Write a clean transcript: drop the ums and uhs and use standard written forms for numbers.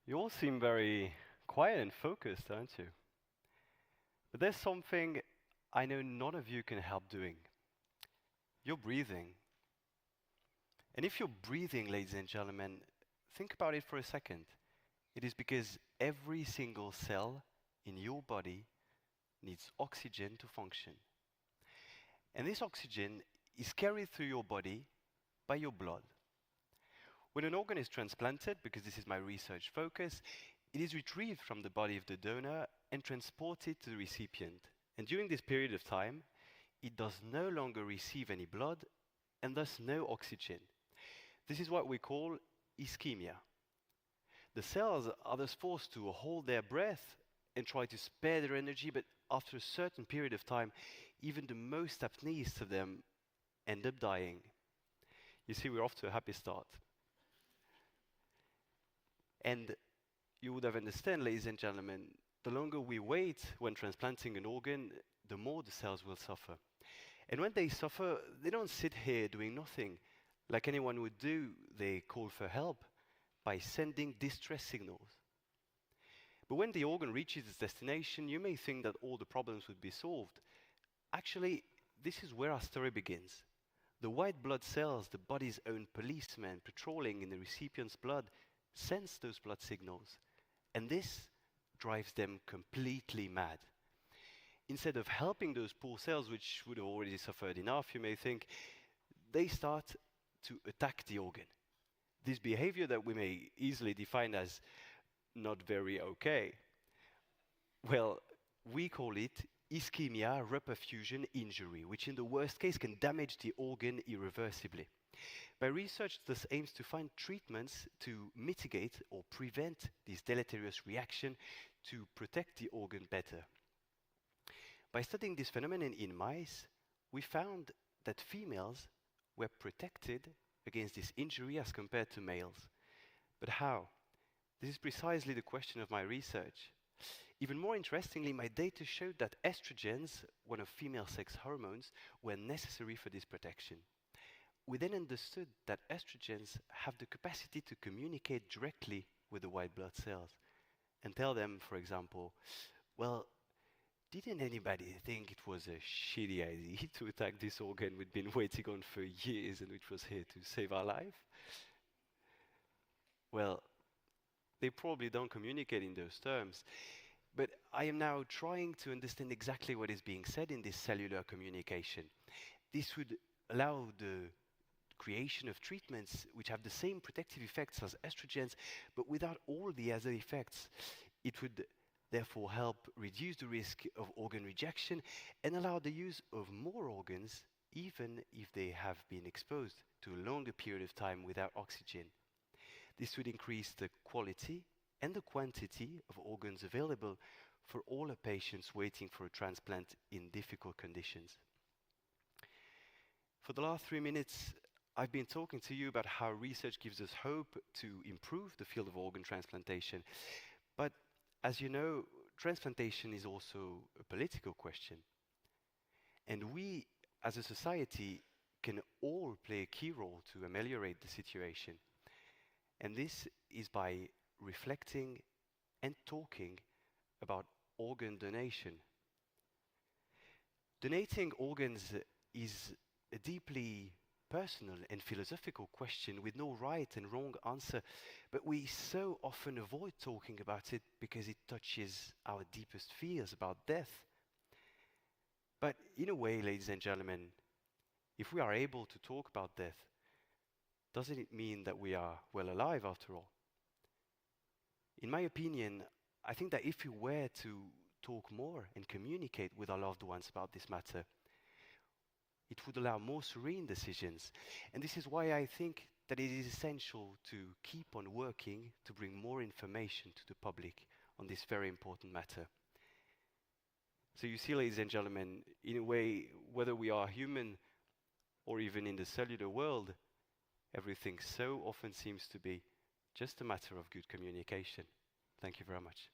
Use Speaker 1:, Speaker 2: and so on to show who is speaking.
Speaker 1: You all seem very quiet and focused, aren't you? But there's something I know none of you can help doing. You're breathing. And if you're breathing, ladies and gentlemen, think about it for a second. It is because every single cell in your body needs oxygen to function. And this oxygen is carried through your body by your blood. When an organ is transplanted, because this is my research focus, it is retrieved from the body of the donor and transported to the recipient. And during this period of time, it does no longer receive any blood and thus no oxygen. This is what we call ischemia. The cells are thus forced to hold their breath and try to spare their energy, but after a certain period of time, even the most apneist of them end up dying. You see, we're off to a happy start. And you would have understand, ladies and gentlemen, the longer we wait when transplanting an organ, the more the cells will suffer. And when they suffer, they don't sit here doing nothing. Like anyone would do, they call for help by sending distress signals. But when the organ reaches its destination, you may think that all the problems would be solved. Actually, this is where our story begins. The white blood cells, the body's own policemen patrolling in the recipient's blood, sense those blood signals. And this drives them completely mad. Instead of helping those poor cells, which would have already suffered enough, you may think, they start to attack the organ. This behavior that we may easily define as not very okay. Well, we call it ischemia reperfusion injury, which in the worst case can damage the organ irreversibly. My research thus aims to find treatments to mitigate or prevent this deleterious reaction to protect the organ better. By studying this phenomenon in mice, we found that females were protected against this injury as compared to males. But how? This is precisely the question of my research. Even more interestingly, my data showed that estrogens, one of female sex hormones, were necessary for this protection. We then understood that estrogens have the capacity to communicate directly with the white blood cells and tell them, for example, well, didn't anybody think it was a shitty idea to attack this organ we'd been waiting on for years and which was here to save our life? Well, they probably don't communicate in those terms. But I am now trying to understand exactly what is being said in this cellular communication. This would allow the creation of treatments which have the same protective effects as estrogens, but without all the other effects. It would therefore help reduce the risk of organ rejection and allow the use of more organs, even if they have been exposed to a longer period of time without oxygen. This would increase the quality and the quantity of organs available for all the patients waiting for a transplant in difficult conditions. For the last 3 minutes, I've been talking to you about how research gives us hope to improve the field of organ transplantation. But as you know, transplantation is also a political question. And we, as a society, can all play a key role to ameliorate the situation. And this is by reflecting and talking about organ donation. Donating organs is a deeply personal and philosophical question with no right and wrong answer, but we so often avoid talking about it because it touches our deepest fears about death. But in a way, ladies and gentlemen, if we are able to talk about death, doesn't it mean that we are well alive after all? In my opinion, I think that if we were to talk more and communicate with our loved ones about this matter, it would allow more serene decisions. And this is why I think that it is essential to keep on working to bring more information to the public on this very important matter. So you see, ladies and gentlemen, in a way, whether we are human or even in the cellular world, everything so often seems to be just a matter of good communication. Thank you very much.